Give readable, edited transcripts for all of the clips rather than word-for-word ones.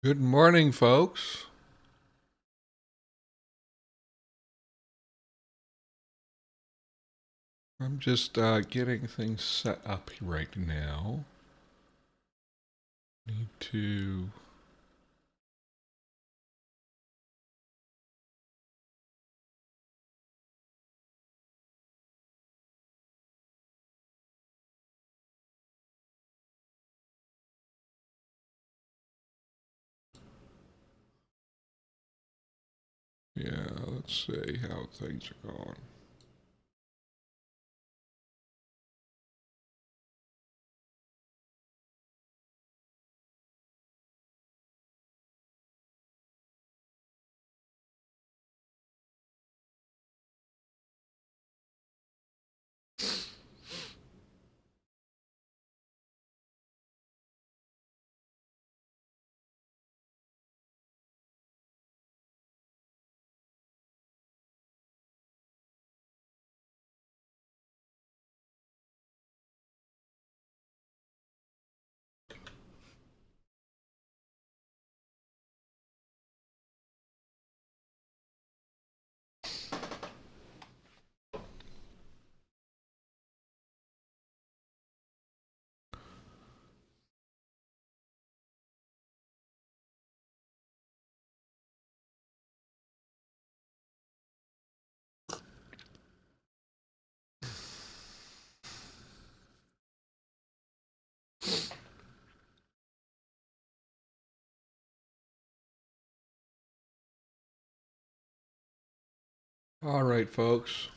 Good morning, folks. I'm just getting things set up right now. Need to. Yeah, let's see how things are going. All right, folks.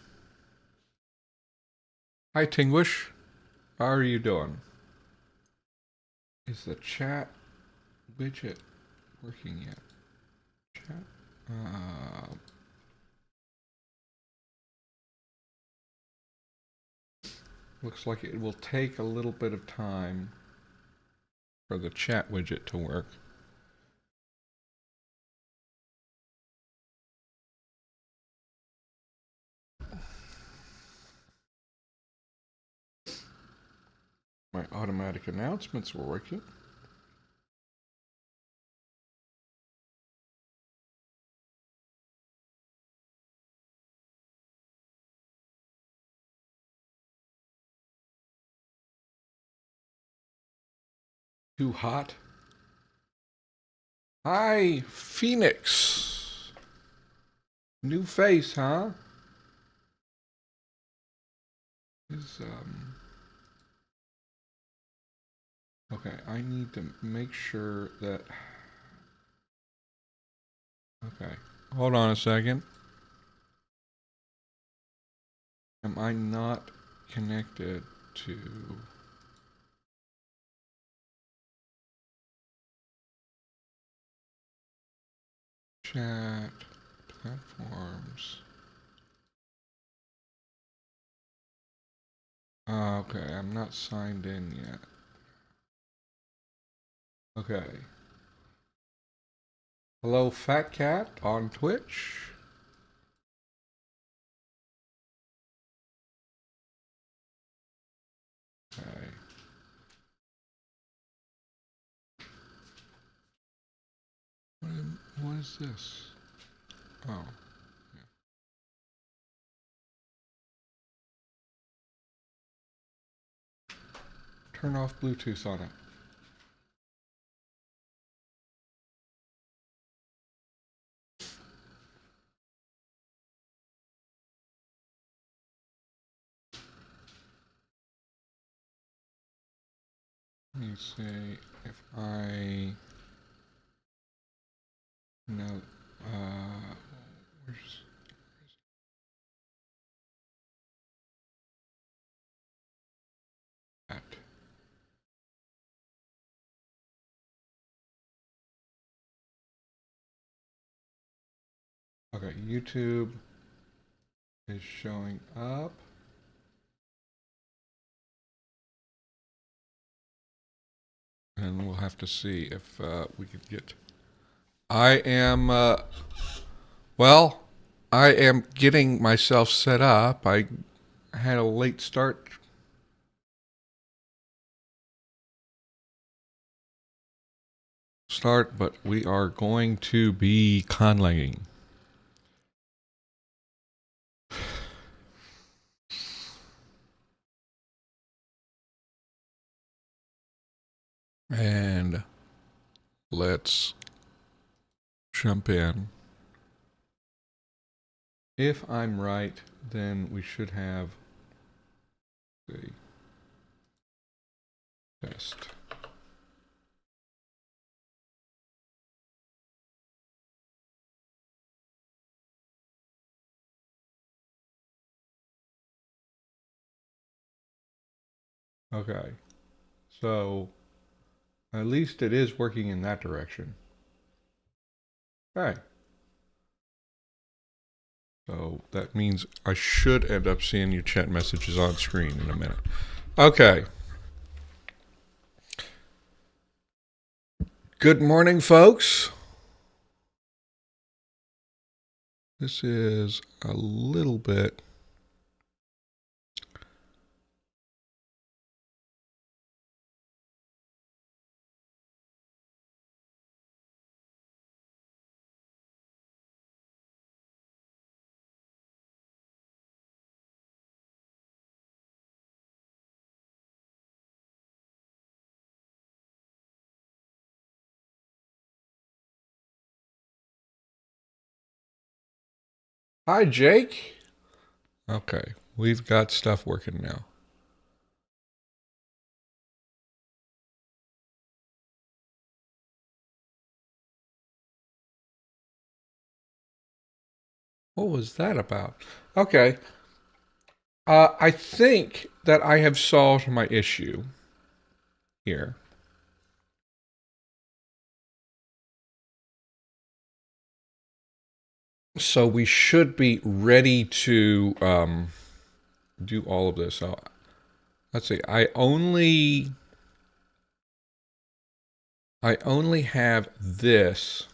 Hi, Tinglish. How are you doing? Is the chat widget working yet? Chat? Looks like it will take a little bit of time for the chat widget to work. My automatic announcements were working. Too hot? Hi, Phoenix. New face, huh? Is okay, I need to make sure that okay. Hold on a second. Am I not connected to chat platforms? Okay, I'm not signed in yet. Okay. Hello, Fat Cat on Twitch. Okay. What is this? Oh. Yeah. Turn off Bluetooth on it. Let me see if I know. Where's that? Okay, YouTube is showing up. And we'll have to see if we can get. I am, well, I am getting myself set up. I had a late start. start, but we are going to be conlanging. And let's jump in. If I'm right, then we should have the test. Okay, so at least it is working in that direction. Okay. So that means I should end up seeing your chat messages on screen in a minute. Okay. Good morning, folks. This is a little bit Hi, Jake. Okay, we've got stuff working now. What was that about? Okay. I think that I have solved my issue here. So we should be ready to do all of this. So let's see. I only have this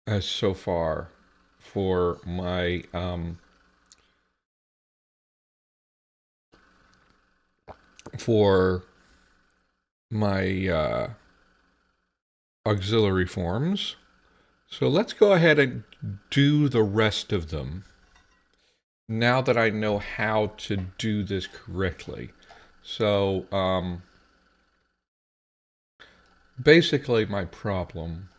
as so far for my auxiliary forms. So let's go ahead and do the rest of them now that I know how to do this correctly. So basically my problem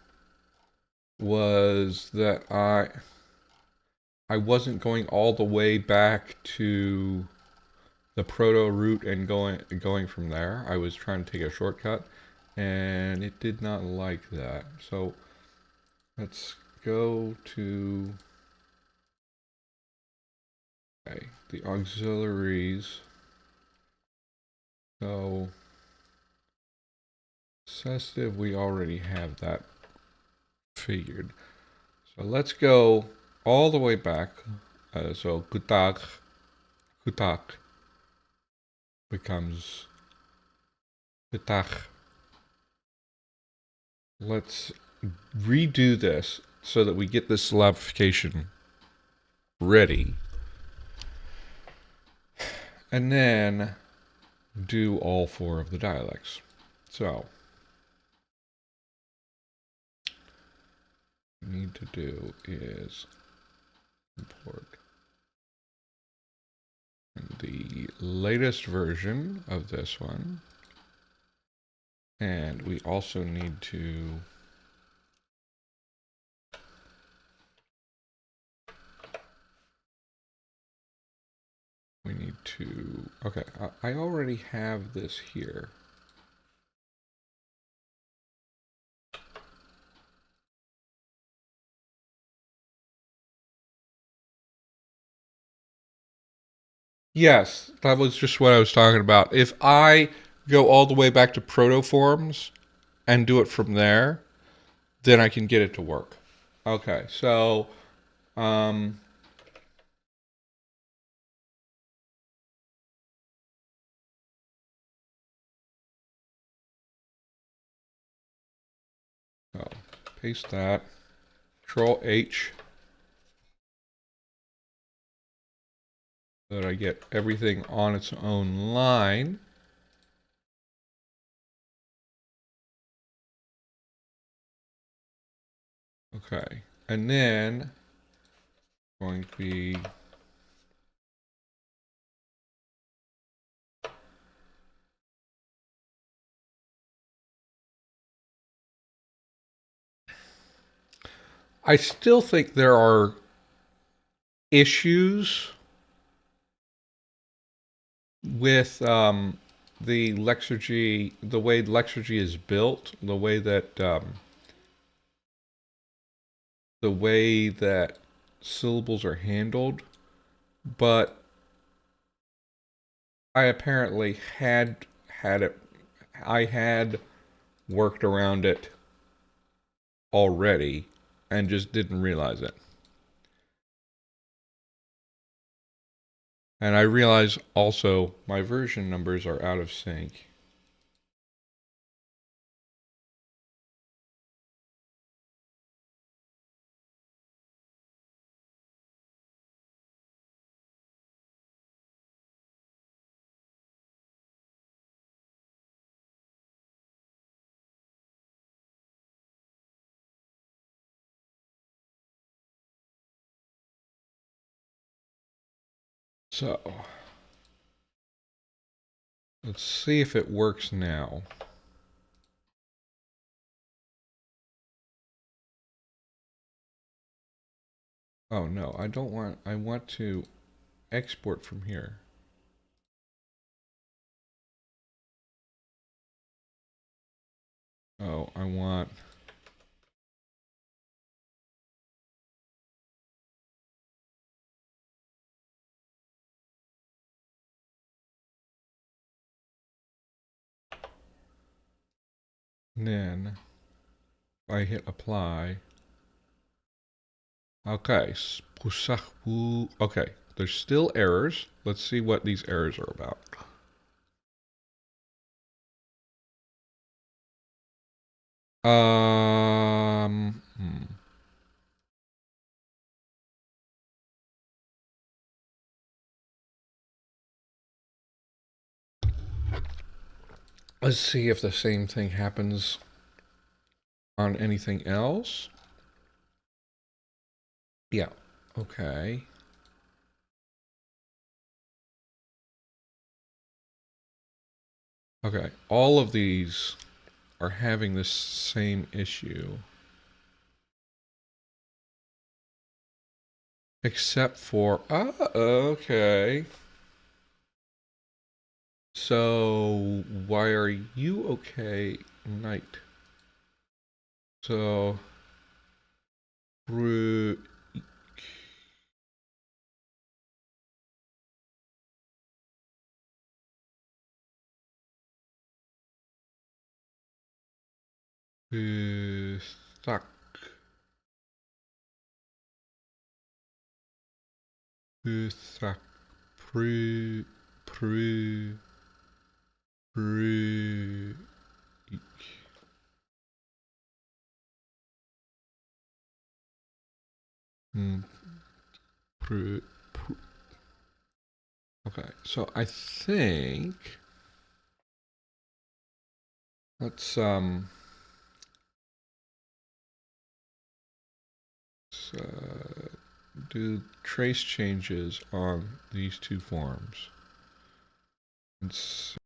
was that I wasn't going all the way back to the proto root and going from there. I was trying to take a shortcut, and it did not like that. So let's go to the auxiliaries. So cesssive, we already have that figured. So let's go all the way back. So kutak becomes kutak. Let's redo this so that we get this syllabification ready. And then do all 4 of the dialects. So what we need to do is import the latest version of this one. And we also need to okay, I already have this here. Yes, that was just what I was talking about. If I go all the way back to protoforms and do it from there, then I can get it to work. Okay, so paste that. Control H so that I get everything on its own line. Okay. And then going to be I still think there are issues with the Lexergy, the way Lexergy is built, the way that syllables are handled, but I apparently had it. I had worked around it already and just didn't realize it. And I realize also my version numbers are out of sync. So let's see if it works now. Oh no, I don't want, I want to export from here. Oh, I want, then I hit apply. Okay, okay, there's still errors. Let's see what these errors are about. Um, hmm. Let's see if the same thing happens on anything else. Yeah, okay. Okay, all of these are having this same issue. Except for, okay. So, why are you okay, knight? So, stuck. Stuck. Pre, pre, pre. Mm, pre, pre. Okay, so I think let's do trace changes on these two forms. It's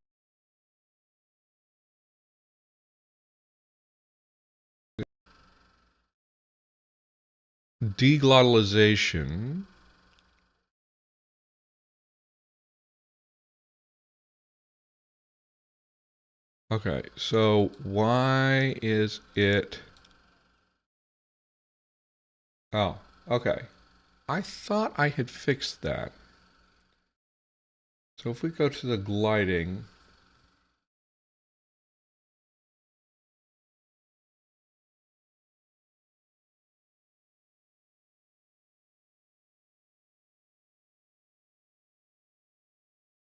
deglottalization. Okay, so why is it? Oh, okay. I thought I had fixed that. So if we go to the gliding,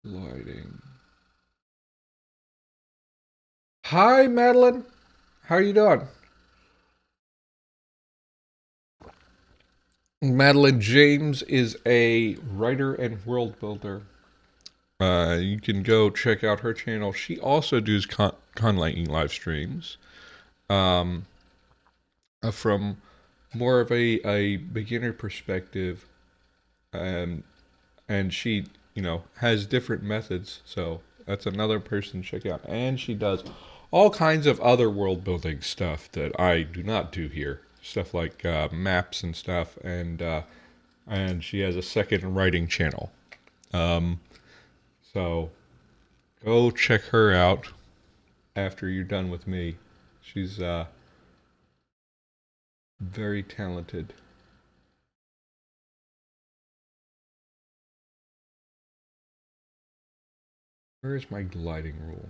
gliding. Hi, Madeline. How are you doing? Madeline James is a writer and world builder. You can go check out her channel. She also does conlighting live streams from more of a beginner perspective, um, and she, has different methods. So that's another person to check out. And she does all kinds of other world building stuff that I do not do here. Stuff like maps and stuff, and she has a second writing channel. Um, so go check her out after you're done with me. She's very talented. Where is my gliding rule?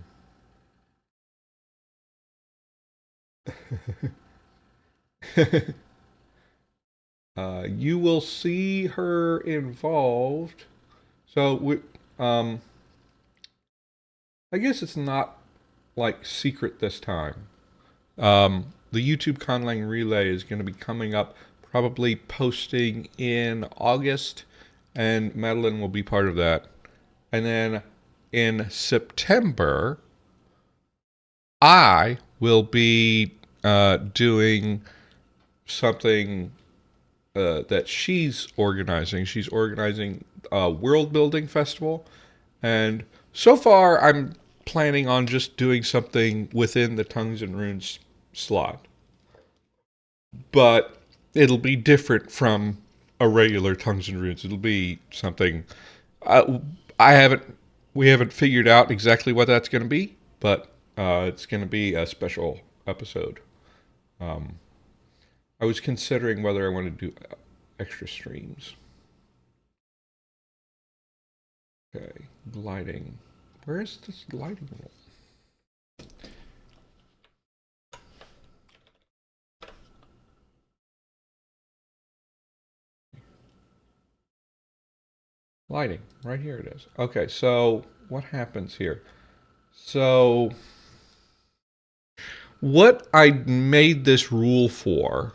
You will see her involved. So I guess it's not like secret this time. The YouTube Conlang Relay is going to be coming up, probably posting in August, and Madeline will be part of that. And then in September, I will be doing something that she's organizing. She's organizing a world building festival, and so far I'm planning on just doing something within the Tongues and Runes slot, but it'll be different from a regular Tongues and Runes. It'll be something I, I haven't we haven't figured out exactly what that's going to be, but it's going to be a special episode. Um, I was considering whether I want to do extra streams. Okay, gliding. Where is this gliding roll? Lighting, right here it is. Okay, so what happens here? So, what I made this rule for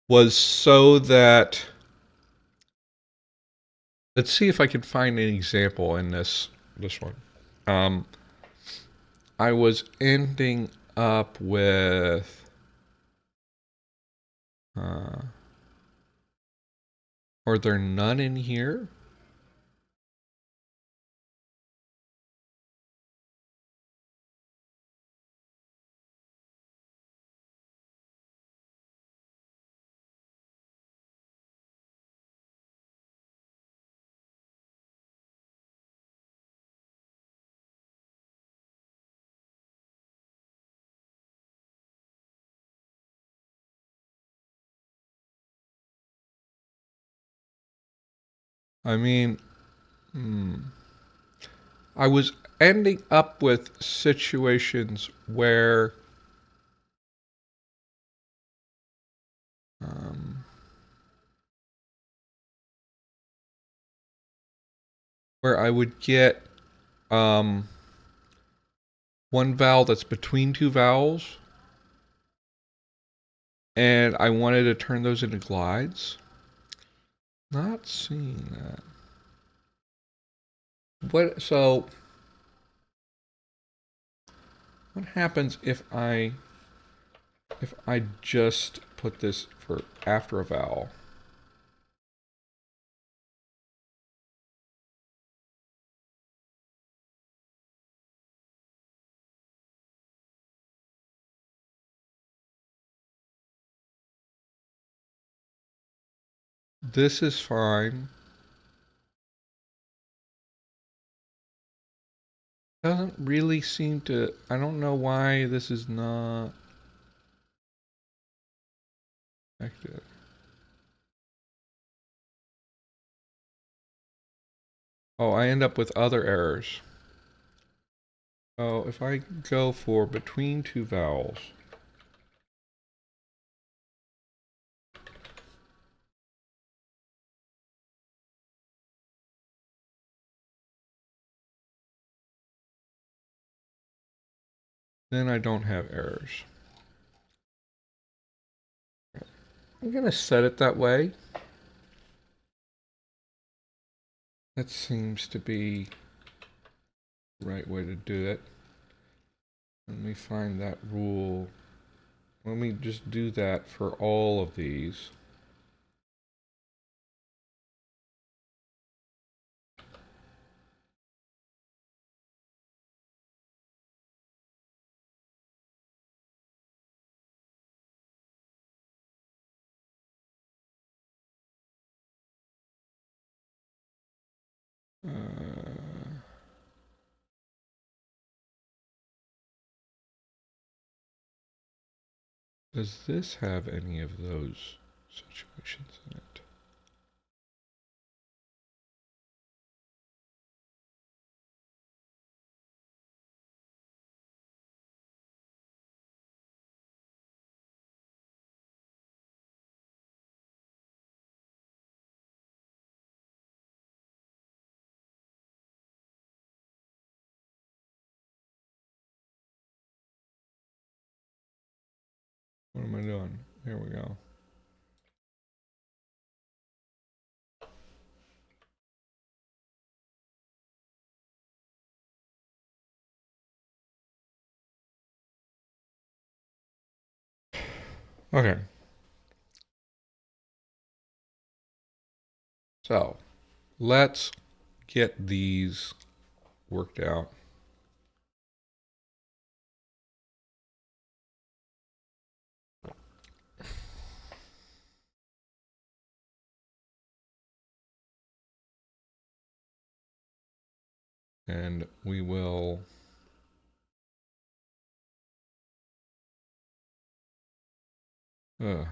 was so that, let's see if I can find an example in this one. Um, I was ending up with, are there none in here? I mean, I was ending up with situations um, where I would get um, one vowel that's between two vowels, and I wanted to turn those into glides. Not seeing that. What happens if I just put this for after a vowel? This is fine. Doesn't really seem to. I don't know why this is not active. Oh, I end up with other errors. Oh, if I go for between two vowels, then I don't have errors. I'm gonna set it that way. That seems to be the right way to do it. Let me find that rule. Let me just do that for all of these. Does this have any of those situations in it? What am I doing? Here we go. Okay. So let's get these worked out. And we will okay.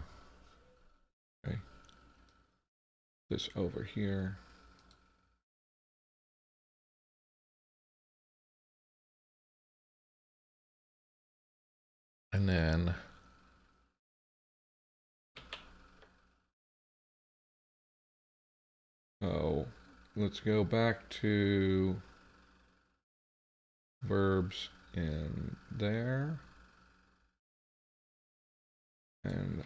This over here. And then let's go back to verbs in there. And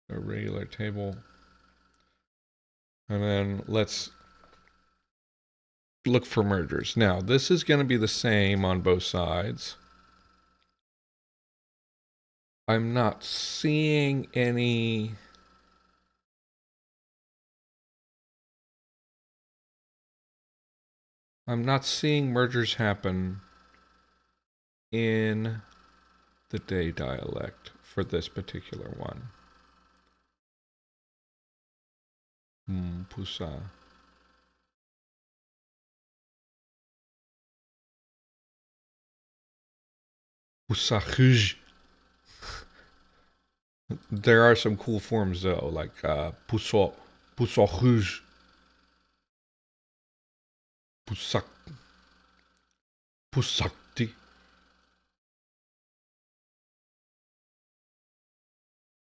a regular table. And then let's look for mergers. Now, this is going to be the same on both sides. I'm not seeing any. I'm not seeing mergers happen in the day dialect for this particular one. Pusa. Pusahuj. There are some cool forms though, like puso, pusohuj, pusak, pusakti,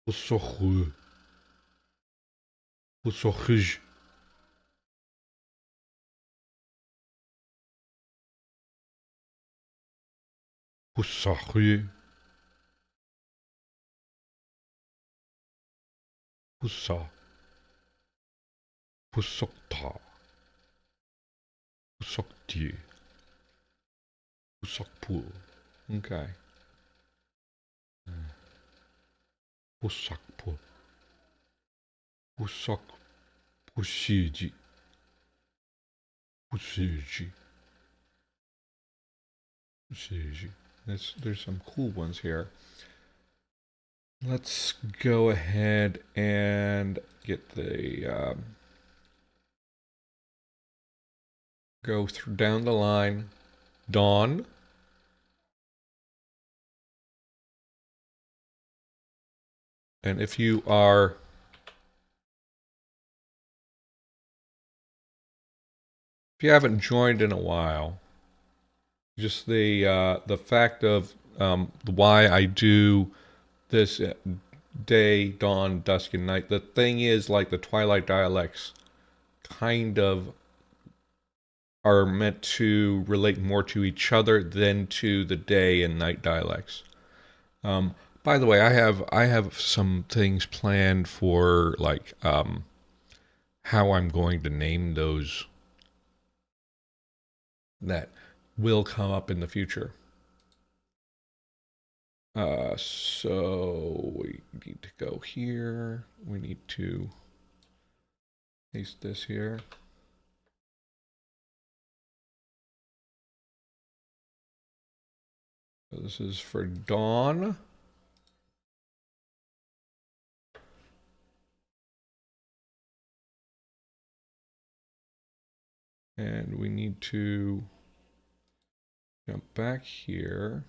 pusohu, pusohuj, pusahu, pusa, pusokta, pusokti, pusokpu. Okay. Pusakpu. Pusak. Pushiji. Pushiji. Pushiji. There's some cool ones here. Let's go ahead and get the go through down the line. Dawn. And if you haven't joined in a while, just the fact of why I do this day, dawn, dusk, and night. The thing is, like the Twilight dialects, kind of are meant to relate more to each other than to the day and night dialects. By the way, I have some things planned for like how I'm going to name those that will come up in the future. So we need to go here. We need to paste this here. So this is for Dawn. And we need to jump back here.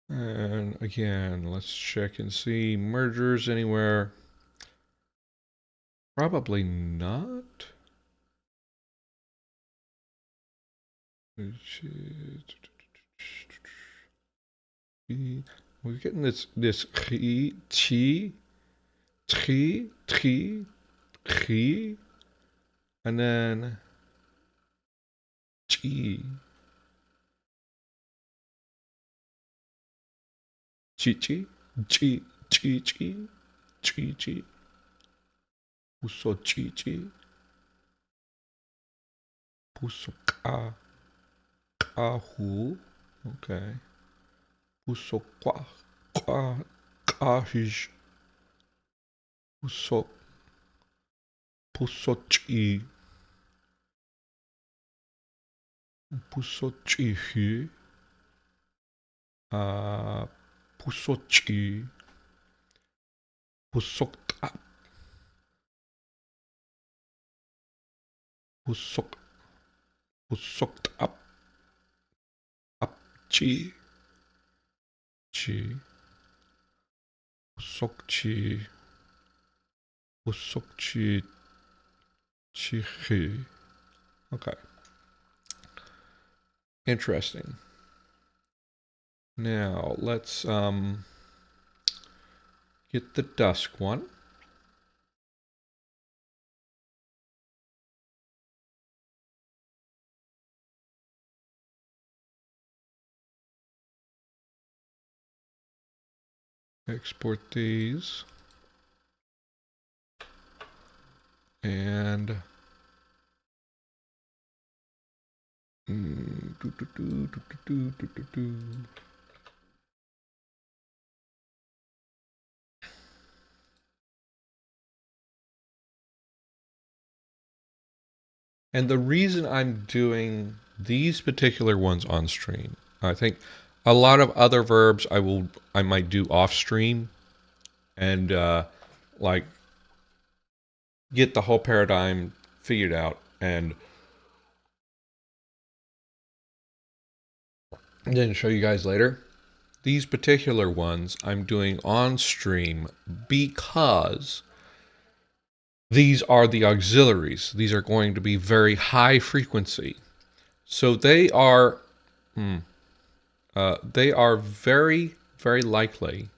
And again, let's check and see mergers anywhere. Probably not. We're getting this chi, tri, chi, and then chi, chi, chi, chi, chi, chi, chi, puso chi, chi, puso ka, kahu, okay, puso kahish, puso chi, puso chihi, puso chi, pusok tap, pusok tap, chi, chi, pusok chi, pusok chi, chi. Okay. Interesting. Now let's get the dusk one. Export these. And and the reason I'm doing these particular ones on stream, I think a lot of other verbs I might do off stream and like get the whole paradigm figured out and then show you guys later. These particular ones I'm doing on stream because these are the auxiliaries. These are going to be very high frequency. So they are very, very likely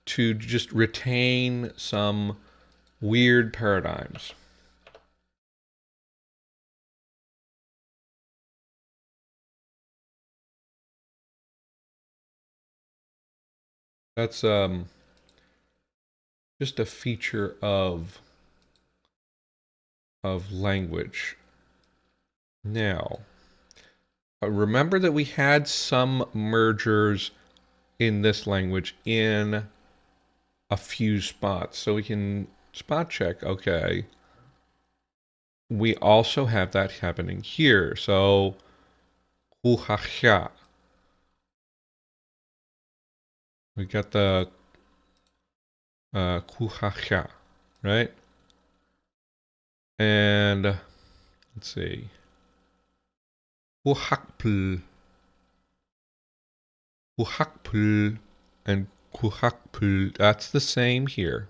to just retain some weird paradigms. That's just a feature of language. Now, remember that we had some mergers in this language in a few spots. So we can spot check, okay. We also have that happening here. So, huhahya. We got the kuhahya, right? And let's see. Kuhakpl. Kuhakpl and kuhakpl. That's the same here.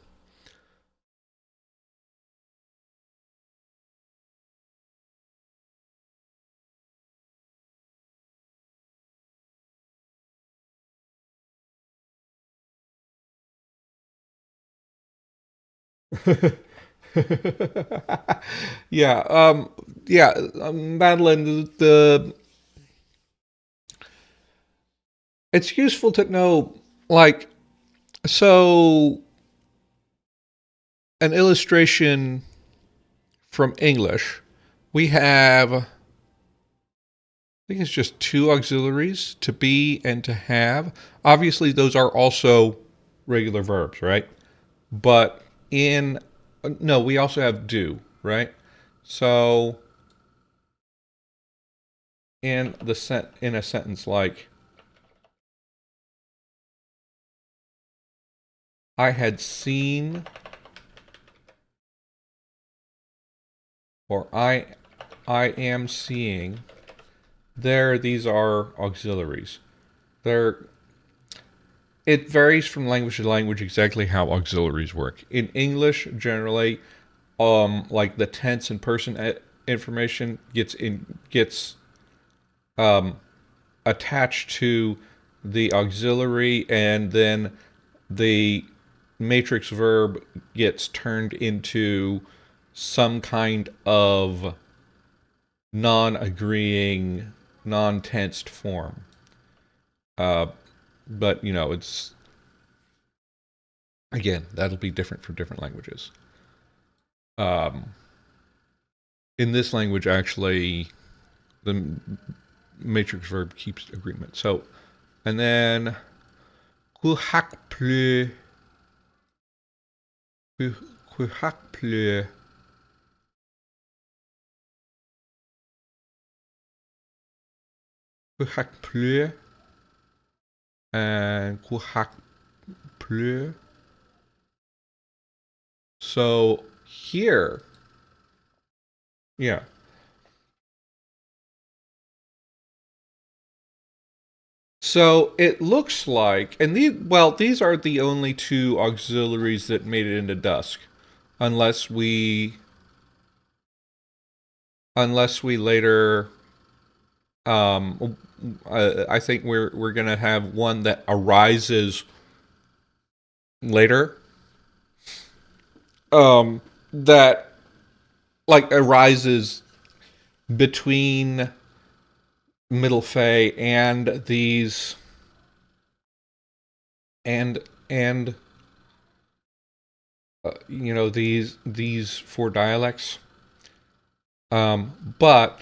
Yeah, Madeline, it's useful to know, like, so an illustration from English, we have, I think it's just two auxiliaries, to be and to have. Obviously, those are also regular verbs, right? But in, no, we also have do, right? So in a sentence like, I had seen, or I am seeing, there, these are auxiliaries. They're, it varies from language to language exactly how auxiliaries work. In English, generally, like the tense and person information gets attached to the auxiliary, and then the matrix verb gets turned into some kind of non-agreeing, non-tensed form. But it's, again, that'll be different for different languages. Um, in this language, actually, the matrix verb keeps agreement. So, and then kuhak plu, kuhak plu, kuhak plu, and kuhak plu. So here, yeah. So it looks like, and these are the only two auxiliaries that made it into dusk, unless we, later, I think we're gonna have one that arises later, that like arises between Middle Fey and these, and these four dialects. But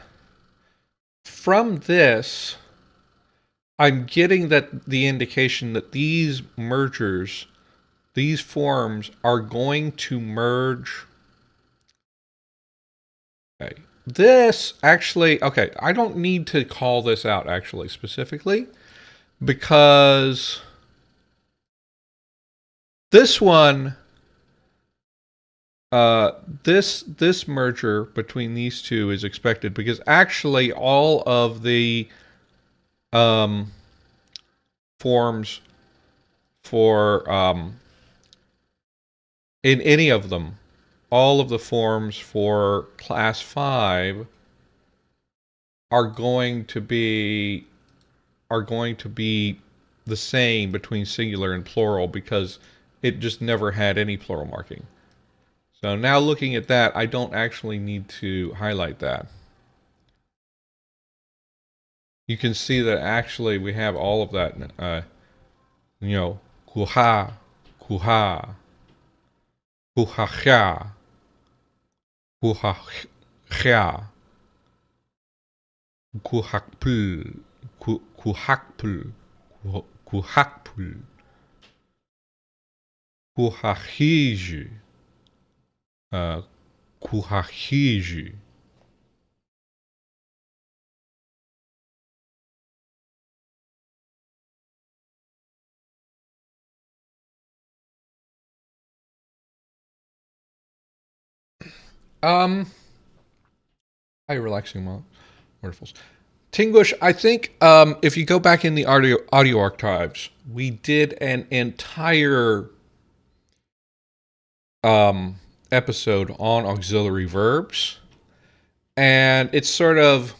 from this, I'm getting that the indication that these mergers, these forms, are going to merge. Okay. This actually, okay, I don't need to call this out actually specifically, because this one, this merger between these two is expected, because actually all of the forms for in any of them, all of the forms for class 5 are going to be the same between singular and plural, because it just never had any plural marking. So now looking at that, I don't actually need to highlight that. You can see that actually we have all of that, kuha, kuha, kuhachya, kuhachya, kuhakpul, kuhakpul, kuhakpul, kuhachiji, kuhachiji. Hi, relaxing wonderfuls. Tinglish, I think if you go back in the audio archives, we did an entire episode on auxiliary verbs, and it's sort of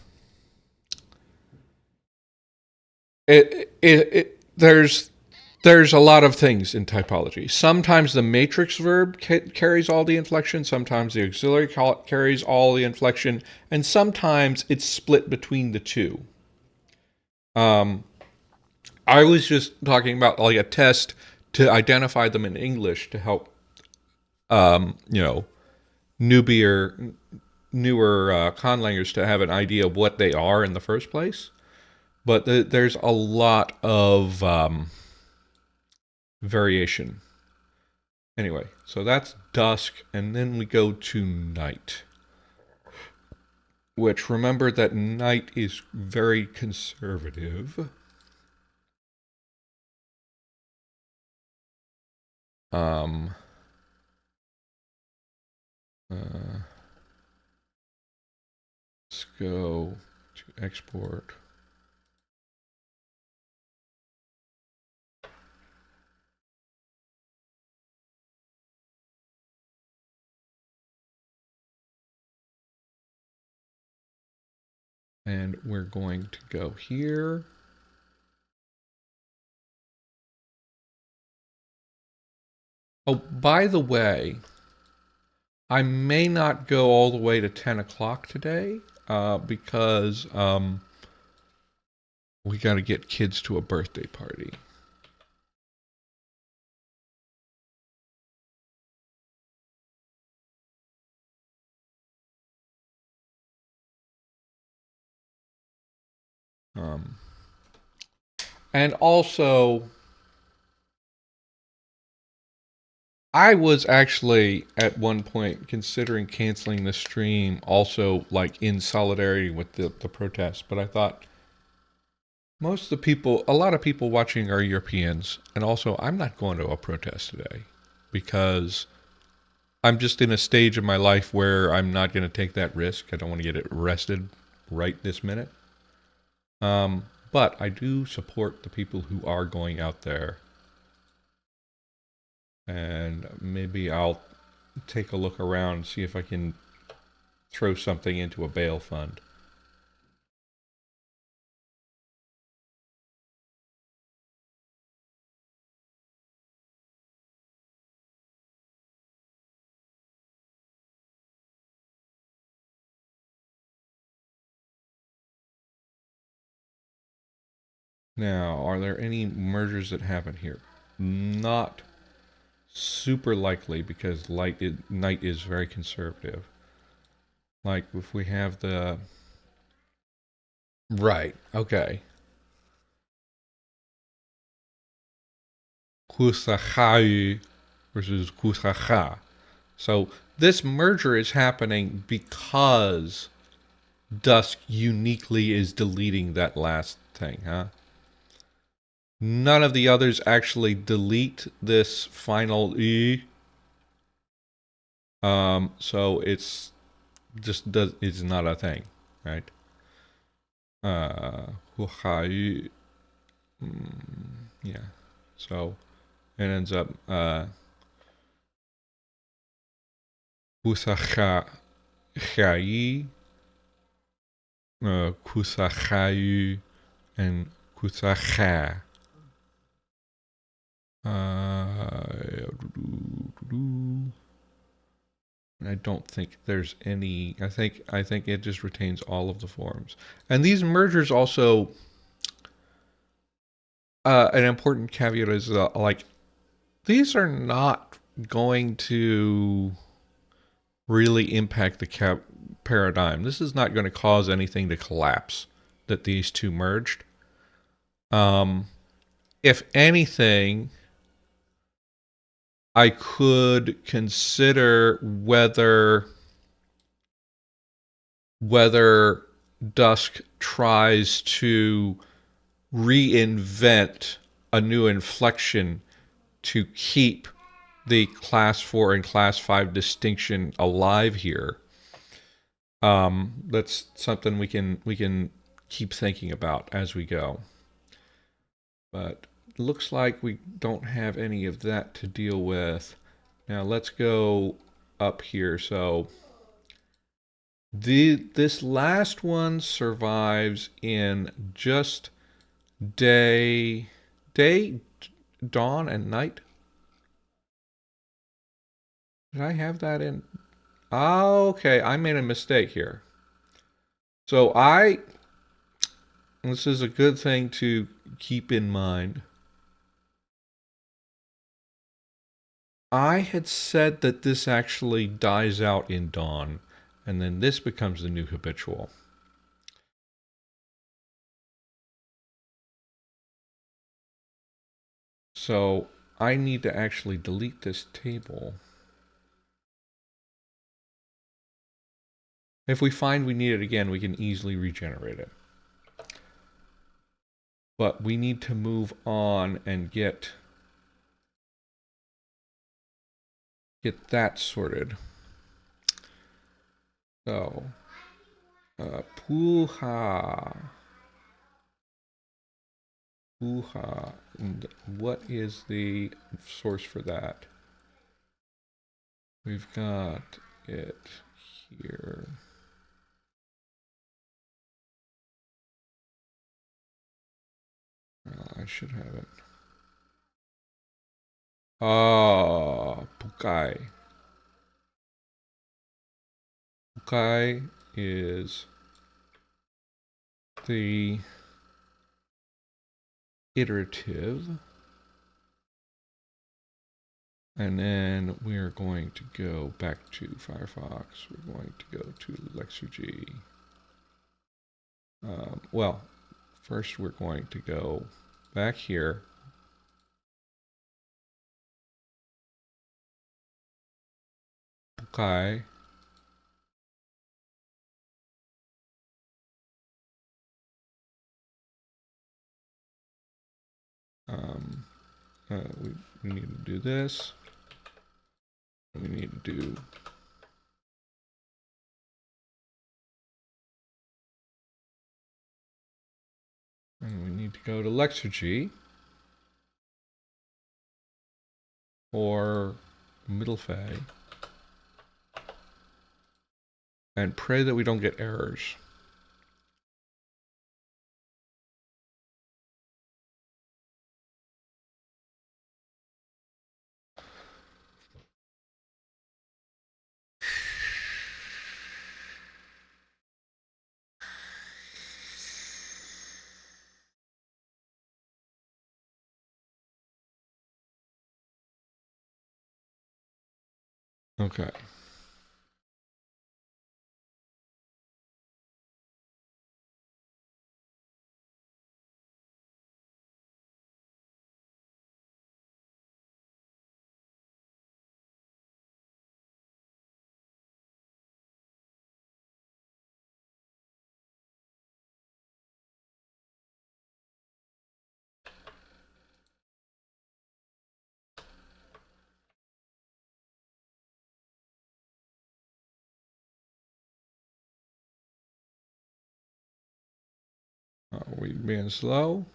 there's There's a lot of things in typology. Sometimes the matrix verb carries all the inflection, sometimes the auxiliary carries all the inflection, and sometimes it's split between the two. I was just talking about like a test to identify them in English to help, newer conlangers to have an idea of what they are in the first place. But there's a lot of variation. Anyway, so that's dusk, and then we go to night. Which, remember that night is very conservative. Let's go to export. And we're going to go here. Oh, by the way, I may not go all the way to 10 o'clock today because we got to get kids to a birthday party. And also, I was actually at one point considering canceling the stream also like in solidarity with the protests, but I thought most of the people, a lot of people watching are Europeans, and also I'm not going to a protest today because I'm just in a stage of my life where I'm not going to take that risk. I don't want to get arrested right this minute. But I do support the people who are going out there. And maybe I'll take a look around and see if I can throw something into a bail fund. Now, are there any mergers that happen here? Not super likely because night is very conservative. Like if we have the right, okay. Kusachai versus Kusacha. So this merger is happening because Dusk uniquely is deleting that last thing, huh? None of the others actually delete this final E. So it's it's not a thing, right? Yeah. So it ends up Kusachai, Kusachai, and Kusacha. I don't think there's any. I think it just retains all of the forms. And these mergers also, an important caveat is like these are not going to really impact the paradigm. This is not going to cause anything to collapse that these two merged. If anything, I could consider whether Dusk tries to reinvent a new inflection to keep the class 4 and class 5 distinction alive here. That's something we can keep thinking about as we go. But looks like we don't have any of that to deal with. Now let's go up here. So this last one survives in just day dawn and night? Did I have that in? Oh, okay, I made a mistake here. So this is a good thing to keep in mind. I had said that this actually dies out in dawn, and then this becomes the new habitual. So I need to actually delete this table. If we find we need it again, we can easily regenerate it. But we need to move on and get that sorted. So, puha. Puha. And what is the source for that? We've got it here. Well, I should have it. Ah, pukai. Pukai is the iterative. And then we're going to go back to Firefox. We're going to go to Lexergy. Well, first we're going to go back here. Okay. We need to do this. We need to do and we need to go to Lexergy or Middlefay and pray that we don't get errors. Okay. Are we being slow?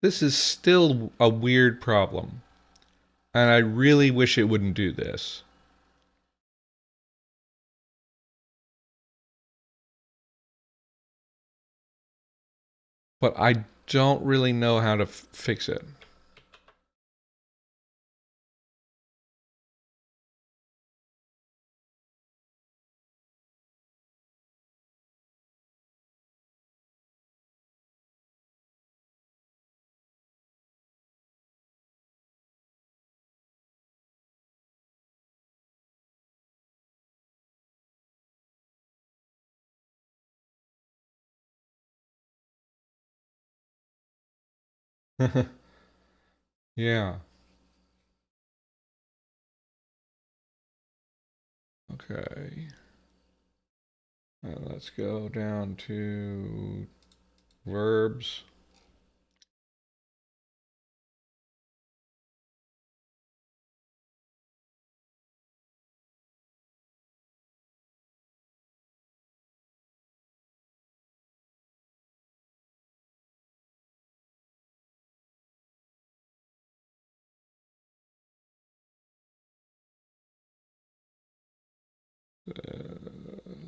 This is still a weird problem. And I really wish it wouldn't do this. But I don't really know how to fix it. Yeah. Okay. Let's go down to verbs.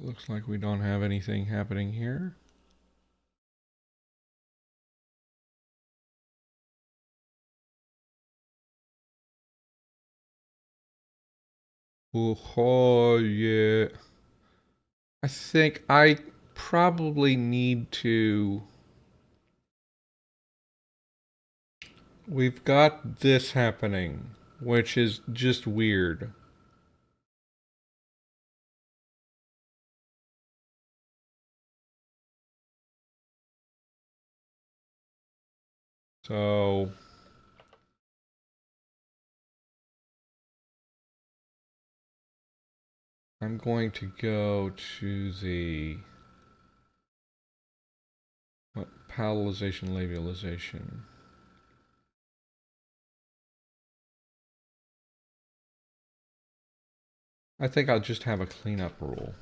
Looks like we don't have anything happening here. Oh, yeah. I think I probably need to. We've got this happening, which is just weird. So I'm going to go to the palatalization, labialization. I think I'll just have a cleanup rule.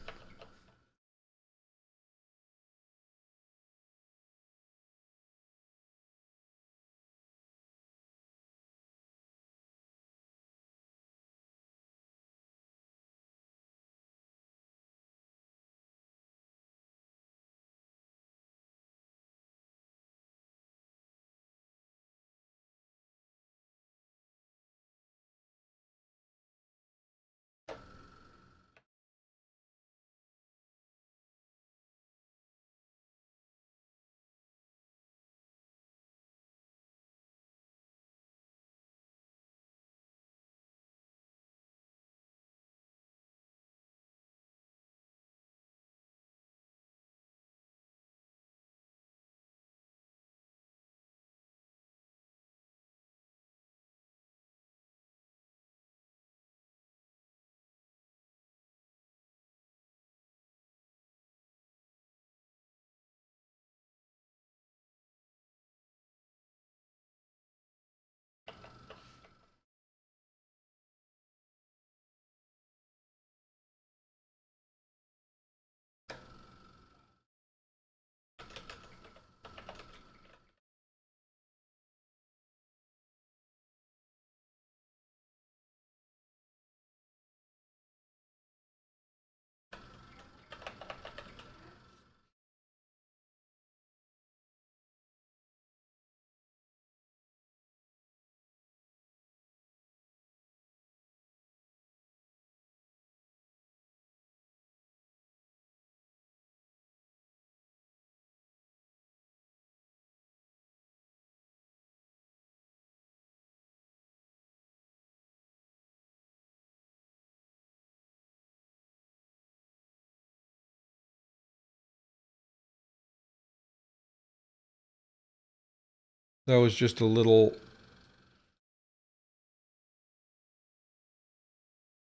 That was just a little.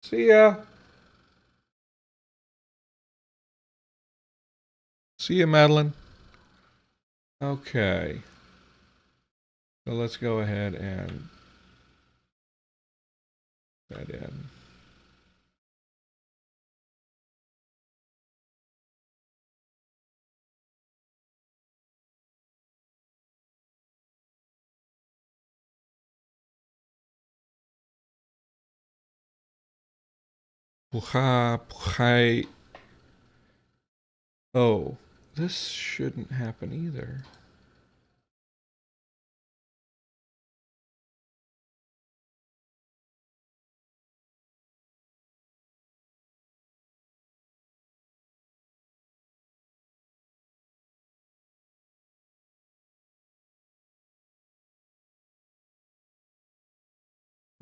See ya. See ya, Madeline. Okay. So let's go ahead and that in. Oh, this shouldn't happen either.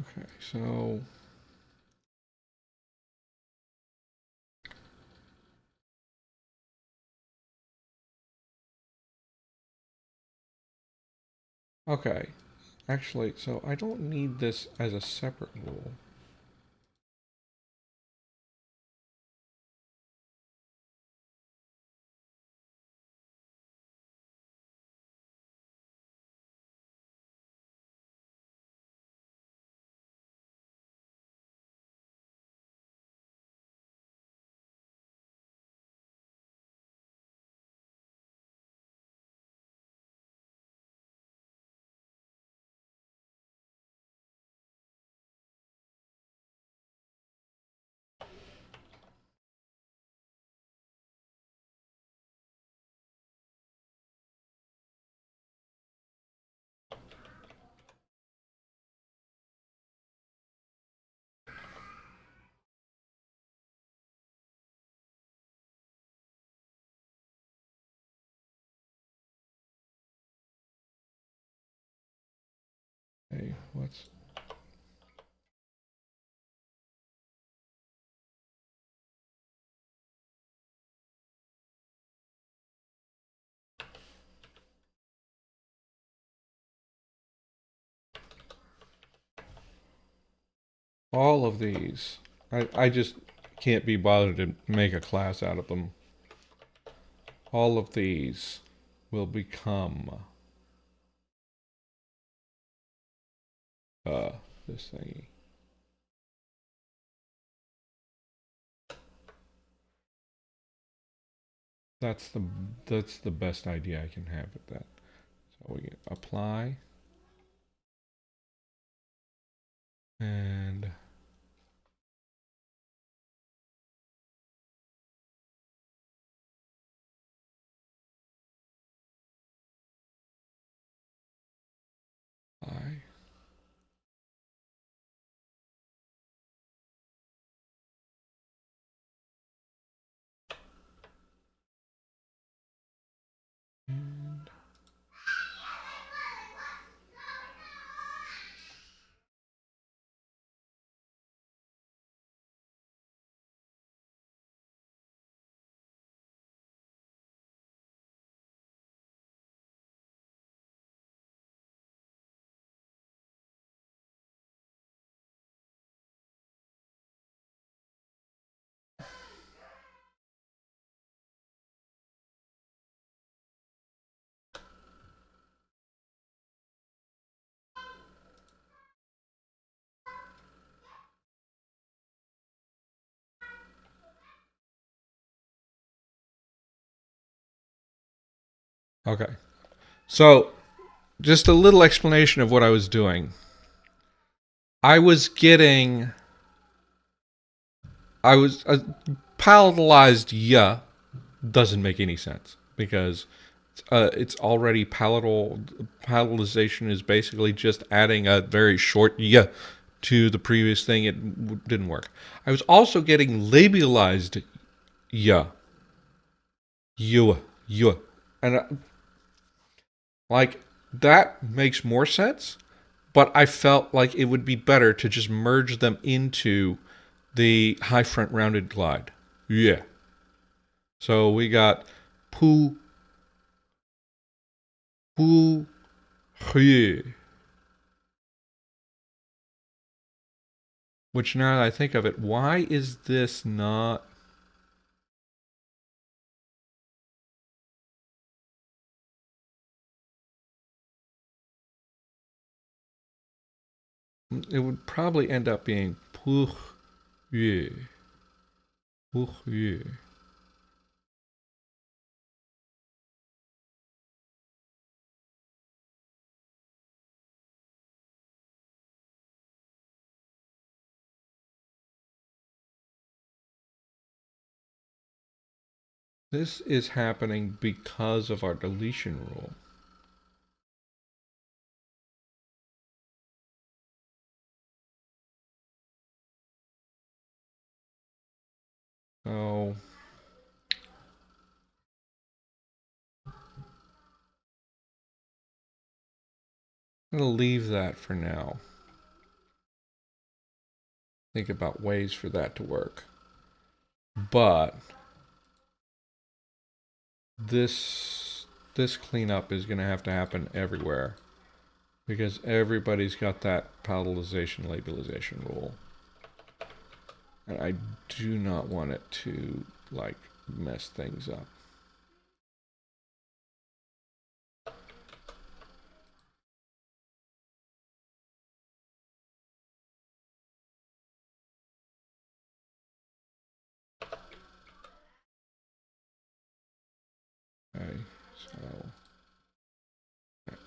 Okay, so okay. Actually, so I don't need this as a separate rule. Okay, what's all of these? I just can't be bothered to make a class out of them. All of these will become this thingy. That's the best idea I can have with that. So we apply and apply. And okay. So just a little explanation of what I was doing. I was getting, palatalized yeah doesn't make any sense because it's already palatal. Palatalization is basically just adding a very short yeah to the previous thing. It didn't work. I was also getting labialized yeah, you, and like that makes more sense. But I felt like it would be better to just merge them into the high front rounded glide. Yeah. So we got poo, poo, yeah. Which now that I think of it, why is this not? It would probably end up being poo, yeah, poo, yeah. This is happening because of our deletion rule. So I'm going to leave that for now. Think about ways for that to work. But this cleanup is going to have to happen everywhere because everybody's got that palatalization labelization rule. And I do not want it to like mess things up. Okay, so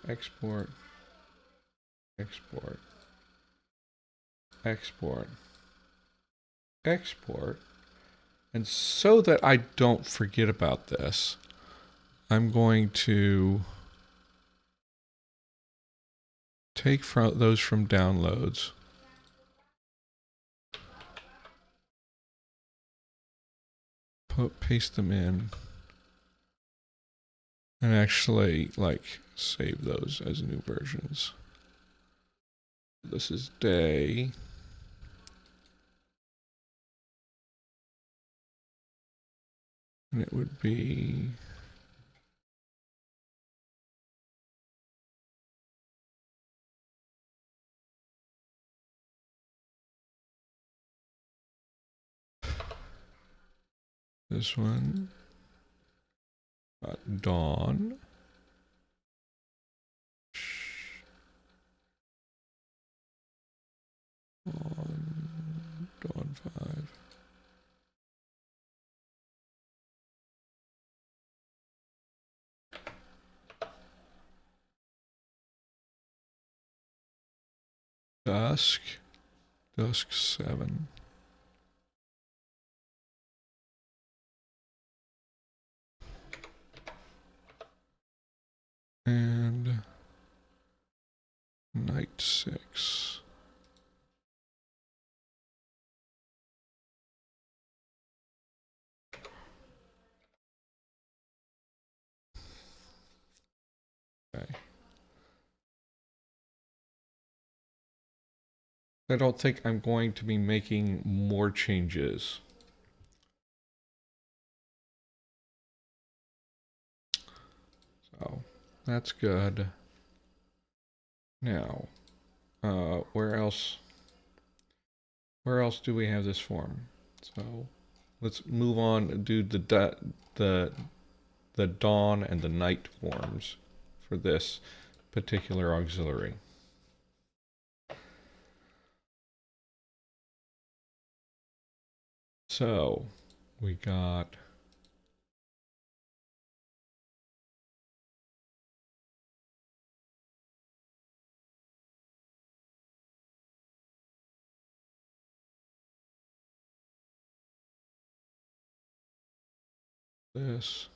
export, export, export, export. And so that I don't forget about this, I'm going to take those from downloads. Paste them in. And actually, like, save those as new versions. this is day. And it would be this one. Dawn. Dawn 5. Dusk. Dusk 7. And night 6. Okay. I don't think I'm going to be making more changes. So that's good. Now, where else do we have this form? So let's move on and do the dawn and the night forms for this particular auxiliary. So we got this.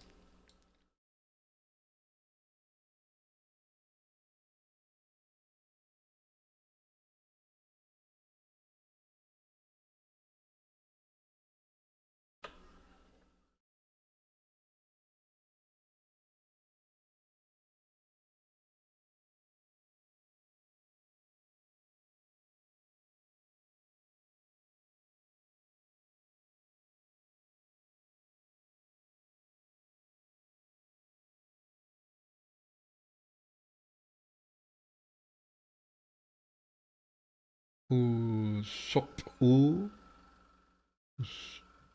Pusok u,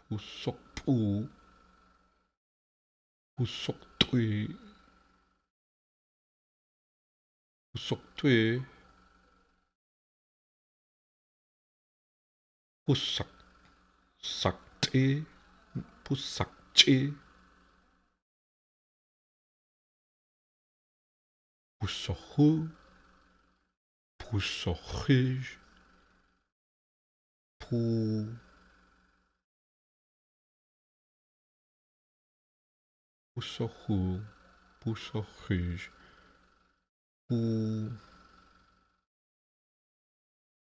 pusok u, pusok tui, pusok tui, pusak sakti, pusakchi, pusohu, pusohij, pusohu, pusohij,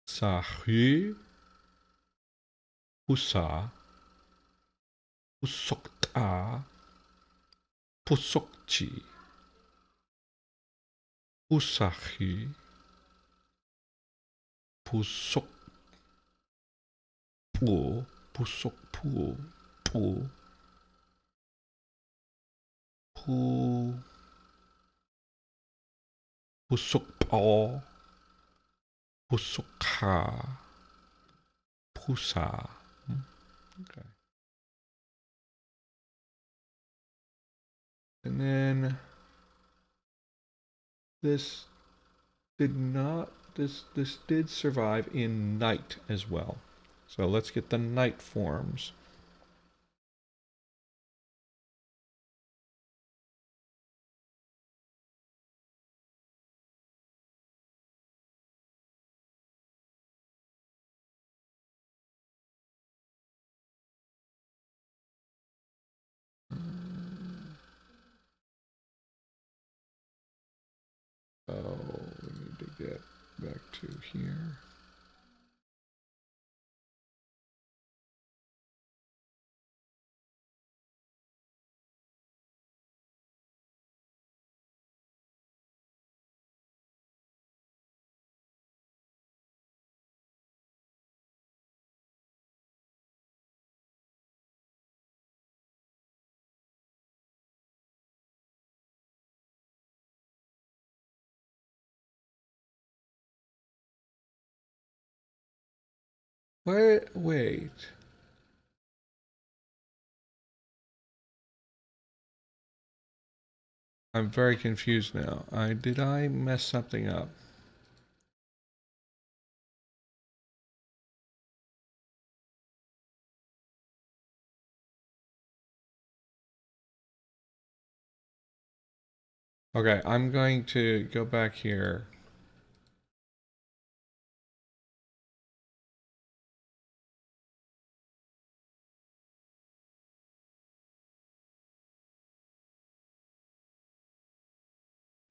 pusahi, pusa, pusokta, pusokchi, pusahi, pusokpu, pusokpu, pusokpo, pusokha, pusa. Okay. And then this did survive in night as well. So let's get the night forms. So we need to get back to here. Wait. I'm very confused now. Did I mess something up? Okay, I'm going to go back here.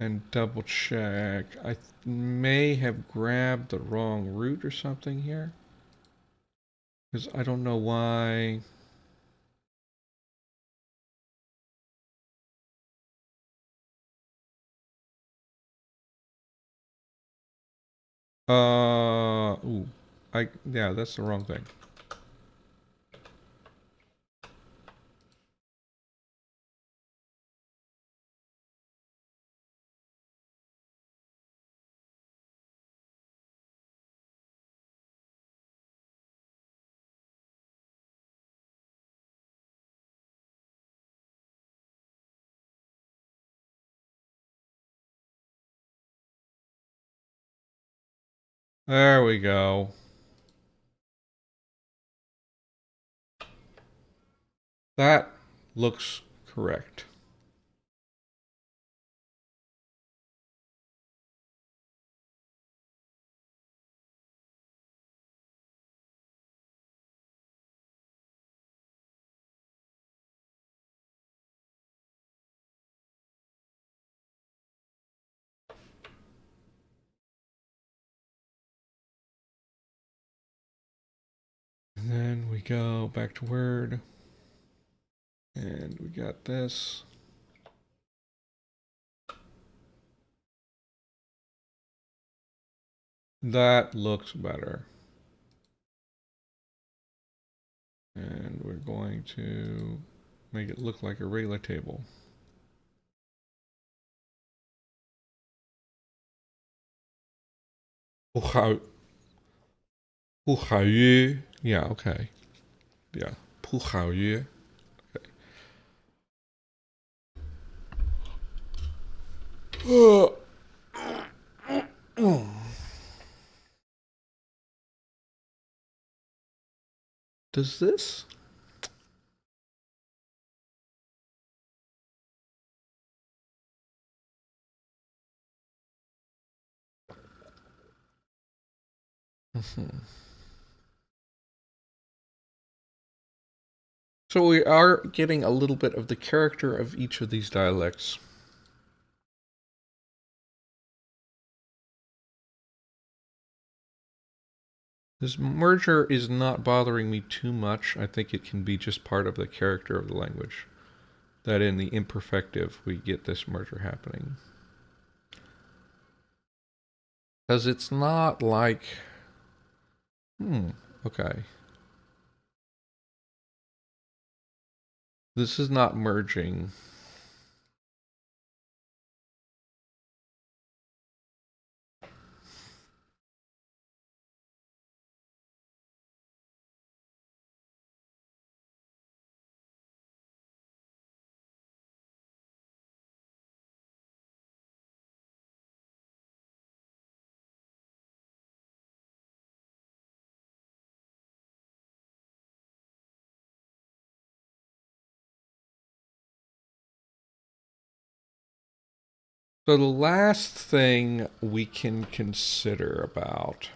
And double check. I may have grabbed the wrong root or something here. Because I don't know why. Ooh. Yeah, that's the wrong thing. There we go. That looks correct. And then we go back to Word. And we got this. That looks better. And we're going to make it look like a regular table. Yeah, okay. Yeah. 不好约. Okay. Does this? So we are getting a little bit of the character of each of these dialects. This merger is not bothering me too much. I think it can be just part of the character of the language. That in the imperfective, we get this merger happening. Because it's not like... okay. This is not merging. So the last thing we can consider about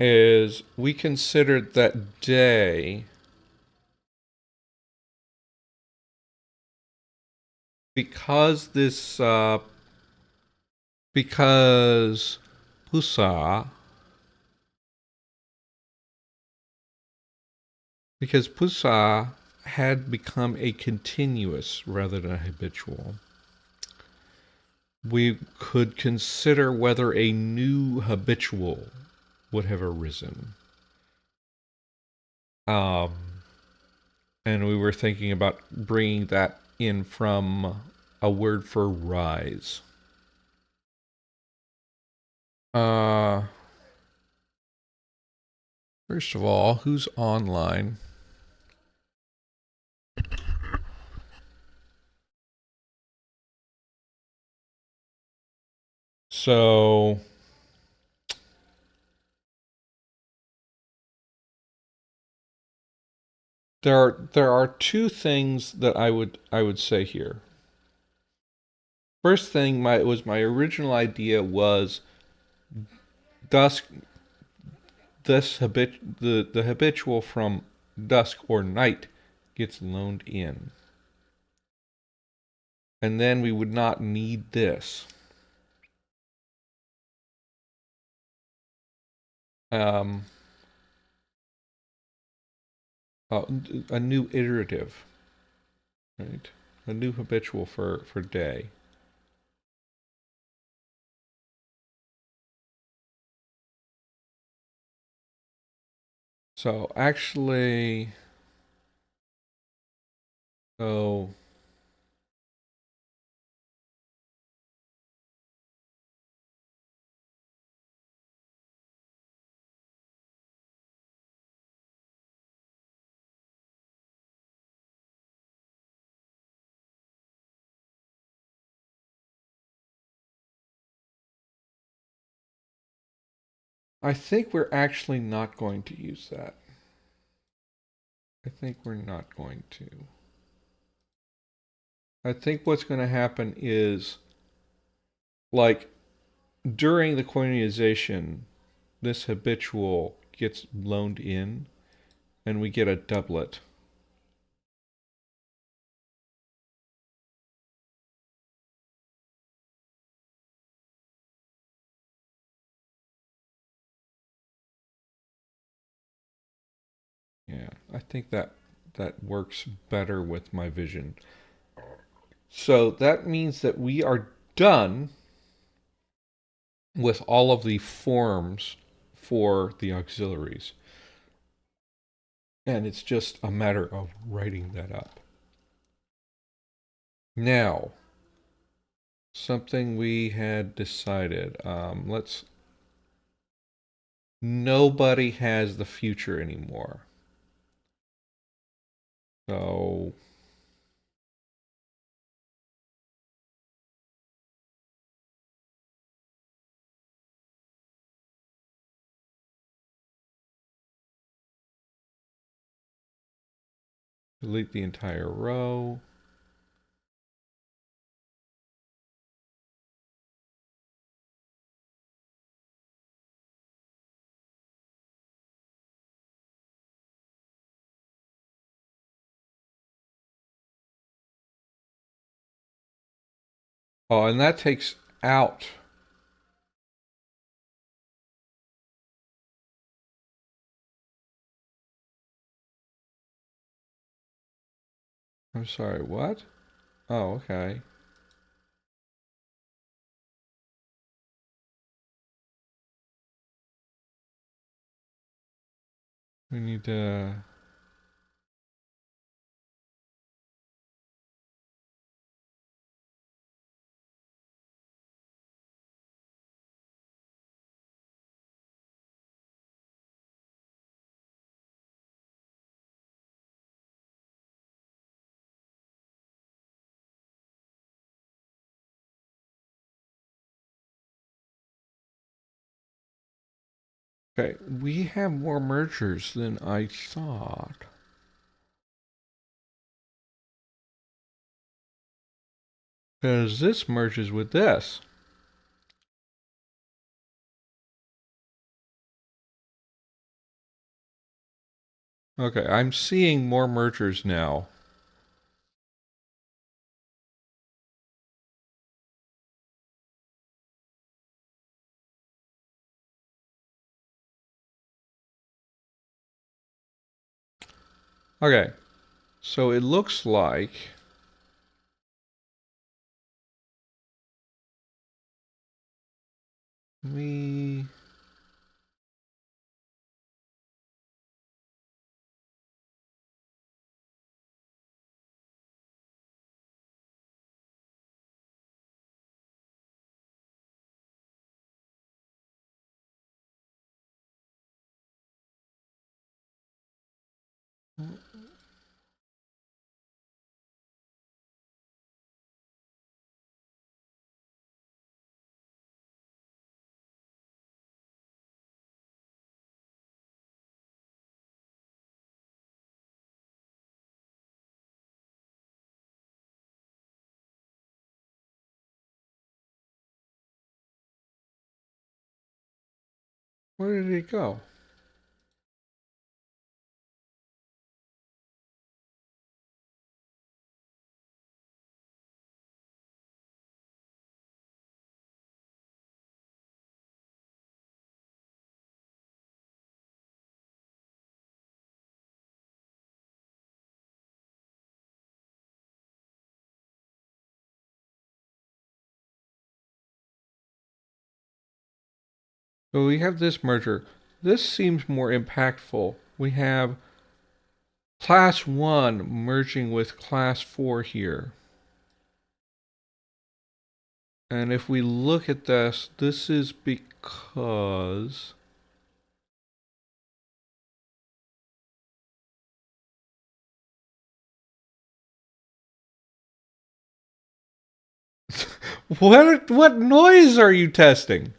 is we considered that day because this because pusa had become a continuous rather than a habitual. We could consider whether a new habitual would have arisen. And we were thinking about bringing that in from a word for rise. First of all, who's online? So there are two things that I would say here. First thing my original idea was dusk the habitual from dusk or night gets loaned in. And then we would not need this. Um, a new iterative, right? A new habitual for day. So actually, so I think we're actually not going to use that. I think we're not going to. I think what's going to happen is, like, during the quantization, this habitual gets loaned in, and we get a doublet. Yeah, I think that works better with my vision. So that means that we are done with all of the forms for the auxiliaries. And it's just a matter of writing that up. Now, something we had decided. Nobody has the future anymore. So delete the entire row. Oh, and that takes out. I'm sorry, what? Oh, okay. We need to. Okay, we have more mergers than I thought. Because this merges with this. Okay, I'm seeing more mergers now. Okay, so it looks like we Where did it go? So we have this merger. This seems more impactful. We have class 1 merging with class 4 here. And if we look at this, this is because what noise are you testing?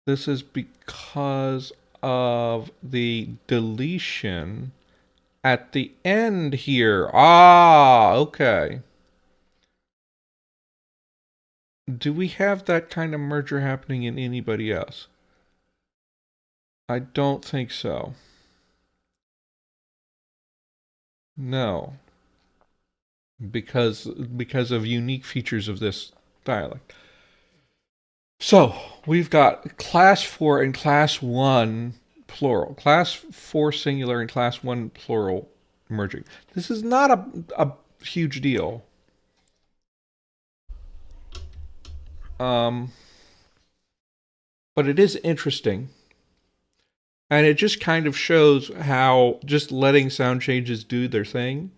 This is because of the deletion at the end here. Ah, okay. Do we have that kind of merger happening in anybody else? I don't think so. No. Because of unique features of this dialect. So we've got class 4 and class 1 plural. Class 4 singular and class 1 plural merging. This is not a huge deal. But it is interesting. And it just kind of shows how just letting sound changes do their thing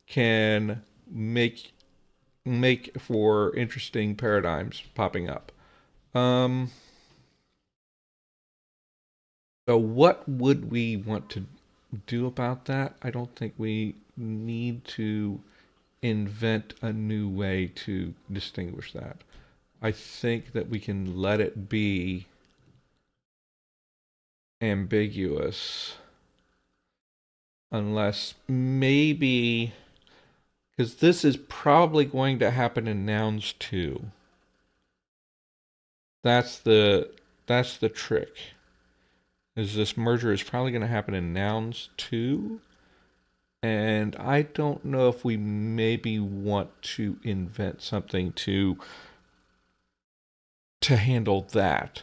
can make for interesting paradigms popping up. So what would we want to do about that? I don't think we need to invent a new way to distinguish that. I think that we can let it be ambiguous unless maybe, because this is probably going to happen in nouns too. That's the trick. Is this merger is probably going to happen in nouns too. And I don't know if we maybe want to invent something to handle that.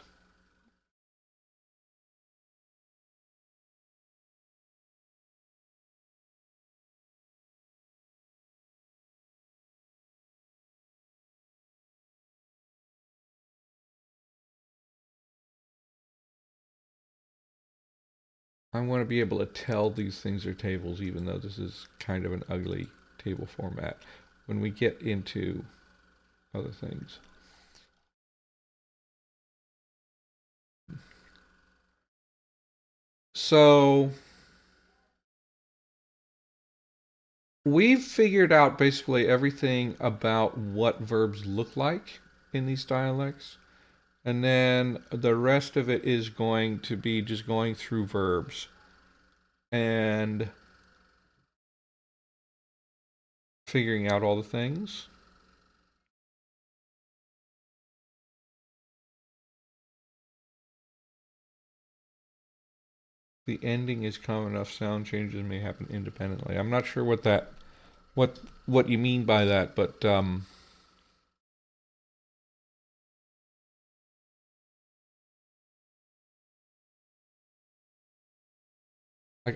I want to be able to tell these things are tables, even though this is kind of an ugly table format when we get into other things. So we've figured out basically everything about what verbs look like in these dialects. And then the rest of it is going to be just going through verbs and figuring out all the things. The ending is common enough. Sound changes may happen independently. I'm not sure what you mean by that, but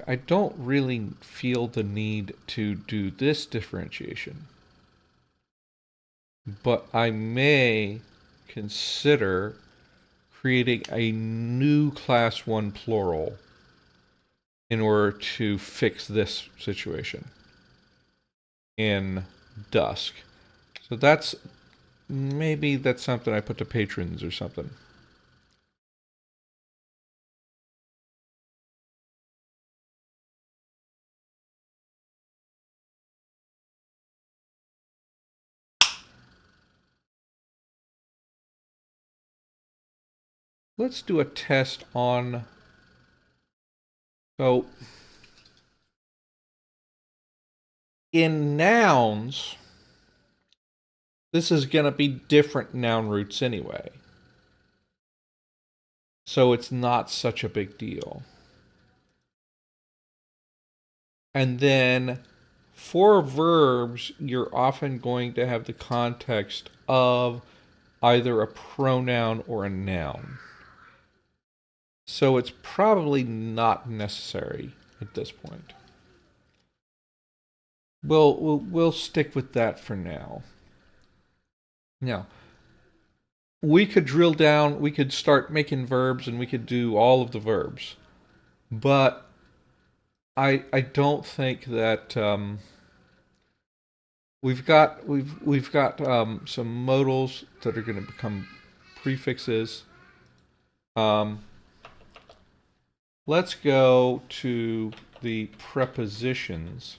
I don't really feel the need to do this differentiation, but I may consider creating a new class 1 plural in order to fix this situation in dusk. So maybe that's something I put to patrons or something. Let's do a test on. So in nouns, this is going to be different noun roots anyway. So it's not such a big deal. And then for verbs, you're often going to have the context of either a pronoun or a noun. So it's probably not necessary at this point. We'll stick with that for now. Now, we could drill down, we could start making verbs and we could do all of the verbs. But I don't think that we've got some modals that are going to become prefixes. Um, let's go to the prepositions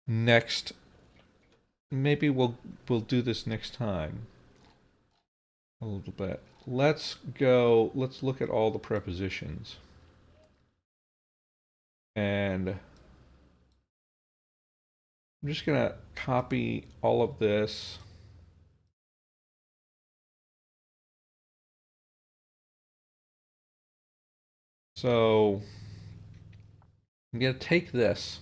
next. Maybe we'll do this next time a little bit. Let's look at all the prepositions. And I'm just going to copy all of this. So I'm going to take this.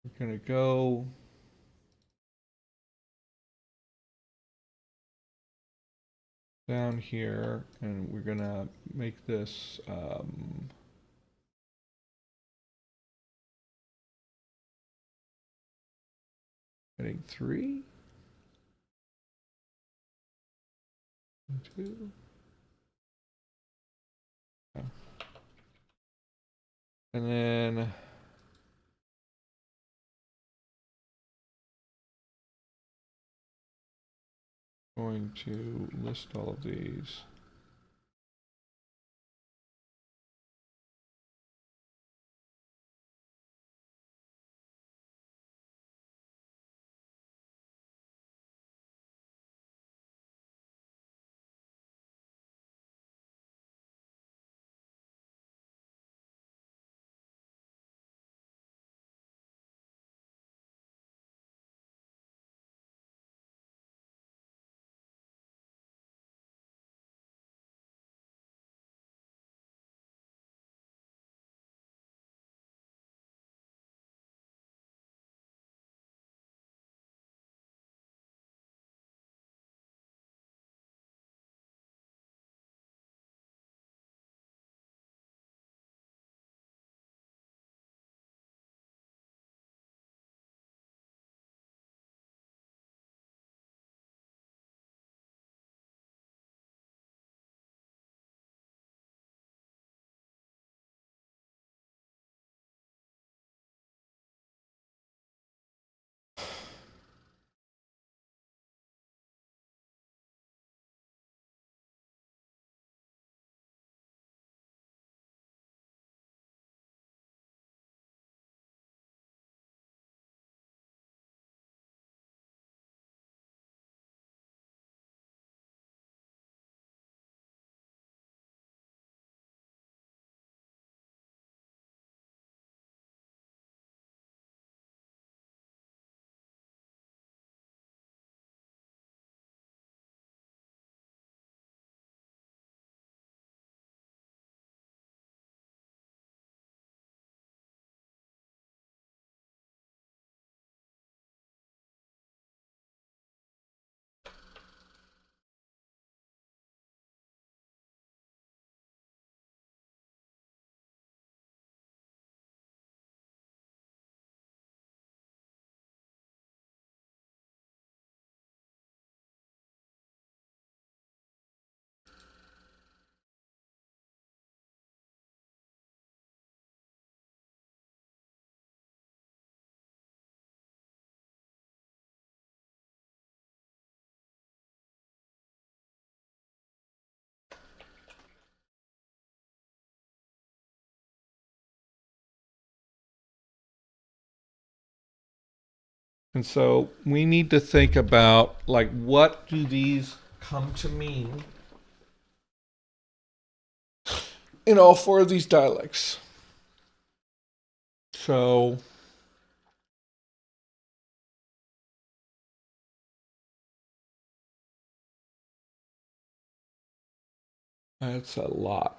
We're going to go down here and we're going to make this heading 3, 2. And then going to list all of these. And so we need to think about, like, what do these come to mean in all four of these dialects? So that's a lot.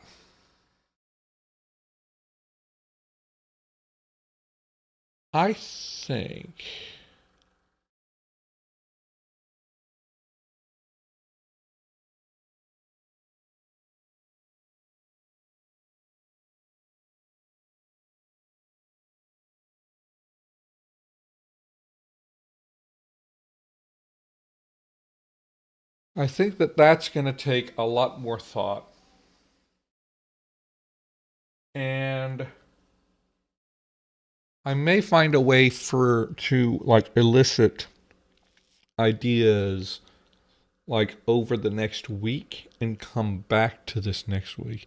I think that that's going to take a lot more thought. And I may find a way for to like elicit ideas like over the next week and come back to this next week.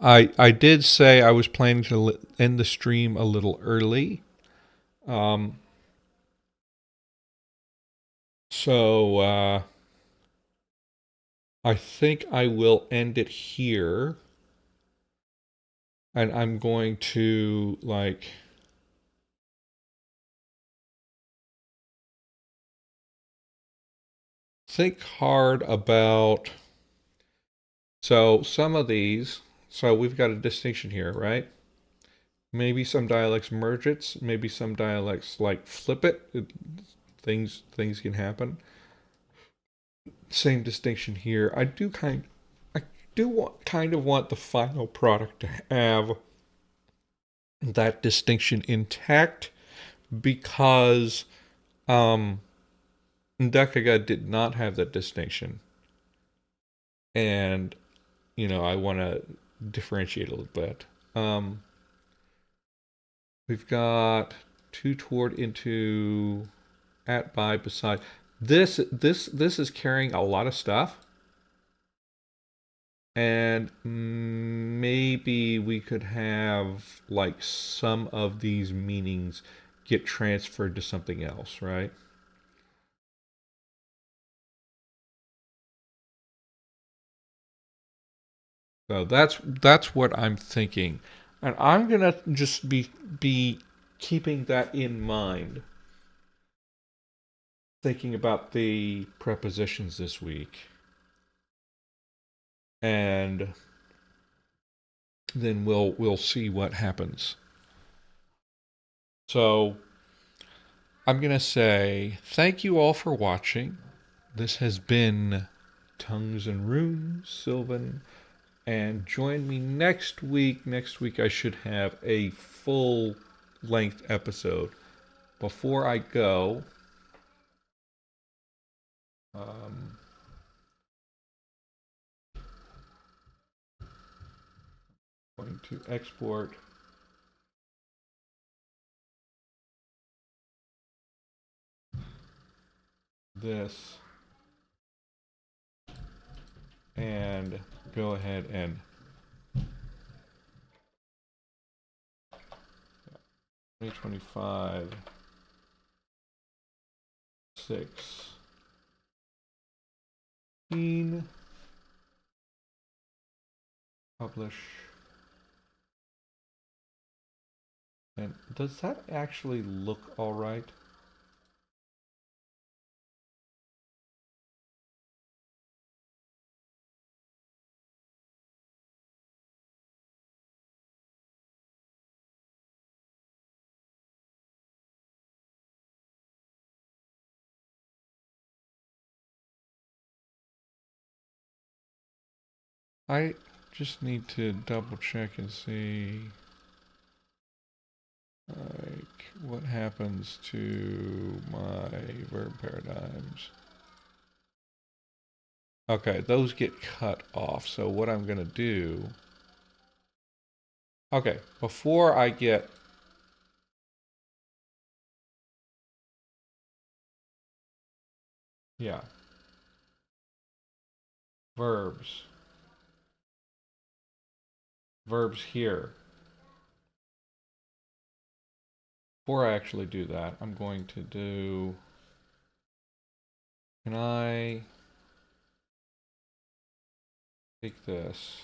I did say I was planning to end the stream a little early. Um, so I think I will end it here. And I'm going to like think hard about. So some of these, so we've got a distinction here, right? Maybe some dialects merge it, maybe some dialects like flip it. Things can happen. Same distinction here. I do kind of want the final product to have that distinction intact because Ndakaga did not have that distinction. And, I want to differentiate a little bit. We've got to, toward, into, at, by, beside. This is carrying a lot of stuff. And maybe we could have like some of these meanings get transferred to something else, right? So that's what I'm thinking. And I'm gonna just be keeping that in mind, thinking about the prepositions this week. And then we'll see what happens. So I'm gonna say thank you all for watching. This has been Tongues and Runes, Sylvan, and join me next week. Next week I should have a full length episode. Before I go, um, I'm going to export this and go ahead and 2025 16 publish. And does that actually look all right? I just need to double check and see like what happens to my verb paradigms. Okay, those get cut off. So what I'm going to do, okay, before I get, yeah, verbs, verbs here. Before I actually do that, I'm going to do, can I take this?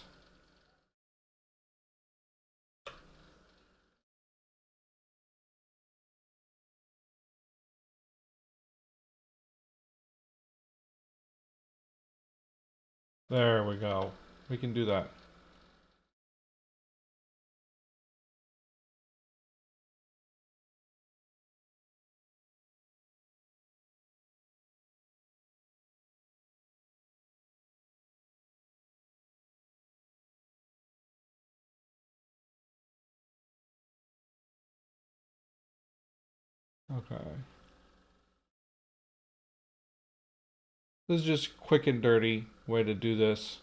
There we go. We can do that. Okay. This is just quick and dirty way to do this.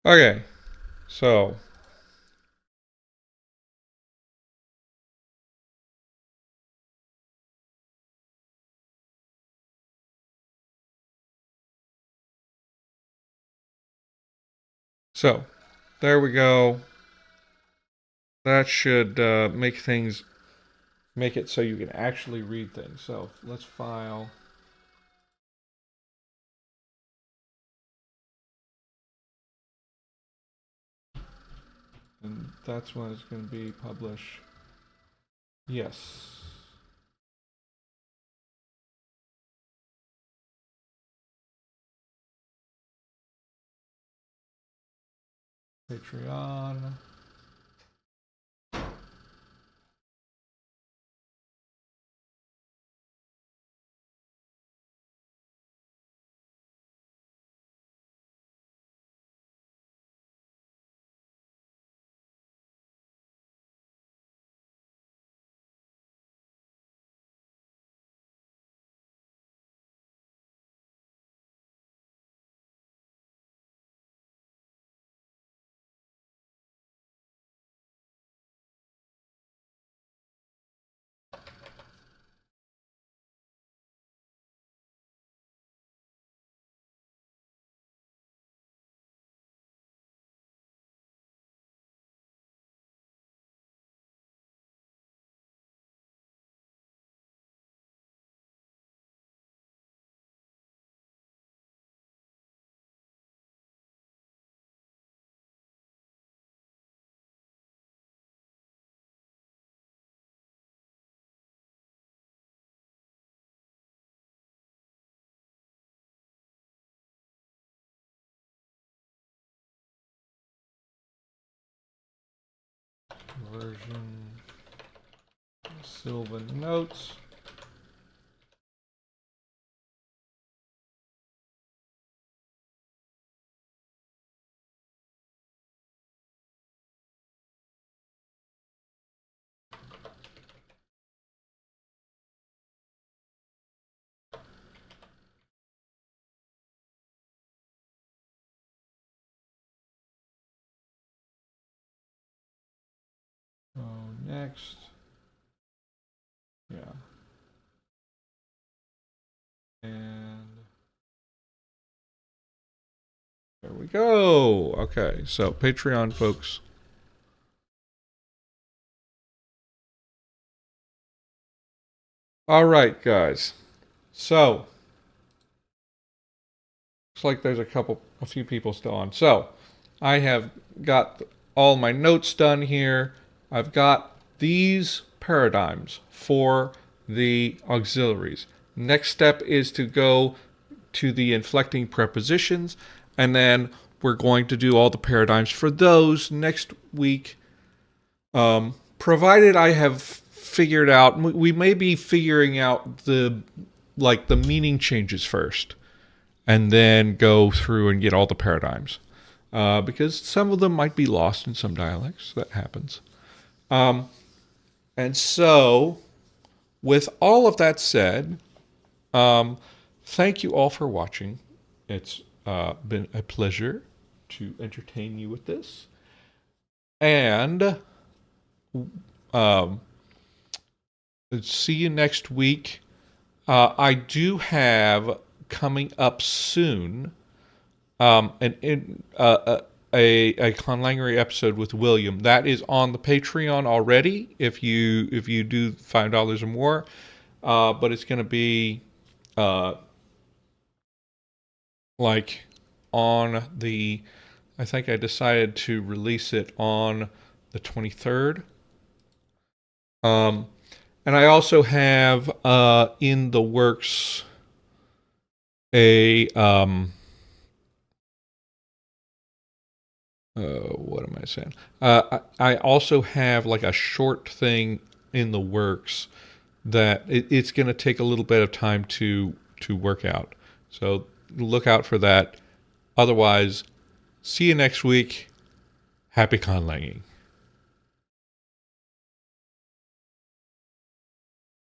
Okay, so there we go. That should make it so you can actually read things. So let's file. And that's when it's going to be publish. Yes. Patreon. version Sylvan notes. Next. Yeah. And there we go. Okay, so Patreon folks. All right, guys. So looks like there's a few people still on. So I have got all my notes done here. I've got these paradigms for the auxiliaries. Next step is to go to the inflecting prepositions, and then we're going to do all the paradigms for those next week. Provided I have figured out, we may be figuring out the meaning changes first, and then go through and get all the paradigms, because some of them might be lost in some dialects. That happens. And so, with all of that said, thank you all for watching. It's been a pleasure to entertain you with this. And see you next week. I do have coming up soon a conlangery episode with William that is on the Patreon already. If you do $5 or more, but it's going to be like on the. I think I decided to release it on the 23rd. And I also have in the works a what am I saying? I also have like a short thing in the works that it's going to take a little bit of time to work out. So look out for that. Otherwise, see you next week. Happy conlanging.